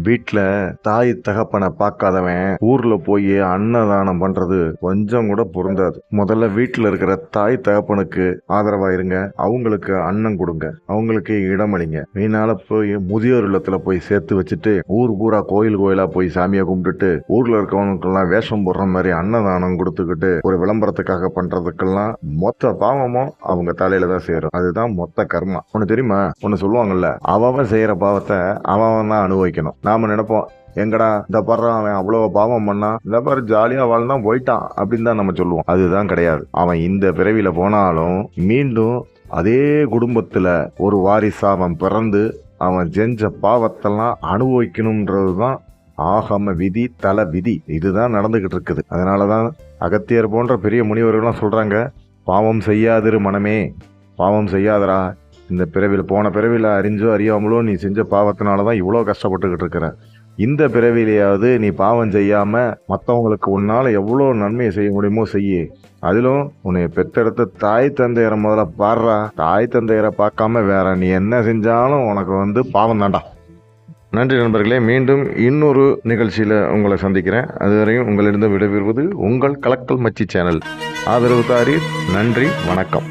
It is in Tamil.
வீட்டுல தாய் தகப்பனை பார்க்காதவன் ஊர்ல போய் அன்னதானம் பண்றது கொஞ்சம் கூட பொருந்தாது. முதல்ல வீட்டுல இருக்கிற தாய் தகப்பனுக்கு ஆதரவா இருங்க, அவங்களுக்கு அன்னம் கொடுங்க, அவங்களுக்கு இடமளிங்க. மீனால போய் முதியோர் இல்லத்துல போய் சேர்த்து வச்சுட்டு ஊர் பூரா கோயிலா போய் சாமியை கும்பிட்டுட்டு ஊர்ல இருக்கவனுக்கெல்லாம் வேஷம் போடுற மாதிரி அன்னதானம் கொடுத்துக்கிட்டு ஒரு விளம்பரத்துக்காக பண்றதுக்கெல்லாம் மொத்த பாவமும் அவங்க தலையில தான் சேரும். அதுதான் மொத்த கர்மா. ஒண்ணு தெரியுமா? ஒண்ணு சொல்லுவாங்கல்ல, அவன் செய்யற பாவத்தை அவன் தான் அனுபவிக்கணும். நாம நினைப்போம், எங்கடா இந்த படுறான், அவன் அவ்வளவு பாவம் பண்ணா, இந்த பாரு ஜாலியா வாழ்ந்தான் போயிட்டான் அப்படின்னு தான் நம்ம சொல்லுவோம். அதுதான் கிடையாது. அவன் இந்த பிறவியில போனாலும் மீண்டும் அதே குடும்பத்துல ஒரு வாரிசா அவன் பிறந்து அவன் செஞ்ச பாவத்தெல்லாம் அனுபவிக்கணும்ன்றதுதான் ஆகம விதி, தல விதி. இதுதான் நடந்துகிட்டு இருக்குது. அதனாலதான் அகத்தியர் போன்ற பெரிய முனிவர்கள்லாம் சொல்றாங்க, பாவம் செய்யாதிரு மனமே, பாவம் செய்யாதரா. இந்த பிறவியில் போன பிறவியில் அறிஞ்சோ அறியாமலோ நீ செஞ்ச பாவத்தினால தான் இவ்வளோ கஷ்டப்பட்டுக்கிட்டு இருக்கிற. இந்த பிறவிலையாவது நீ பாவம் செய்யாமல் மற்றவங்களுக்கு உன்னால் எவ்வளோ நன்மையை செய்ய முடியுமோ செய்ய. அதிலும் உன்னை பெற்றெடுத்த தாய் தந்தையரை முதல்ல பாடுறா. தாய் தந்தையரை பார்க்காம வேற நீ என்ன செஞ்சாலும் உனக்கு பாவம் தாண்டா. நன்றி நண்பர்களே. மீண்டும் இன்னொரு நிகழ்ச்சியில் உங்களை சந்திக்கிறேன். அதுவரையும் உங்களிடம் விடைபெறுவது உங்கள் கலக்கல் மச்சி சேனல். ஆதரவு தாரீர். நன்றி, வணக்கம்.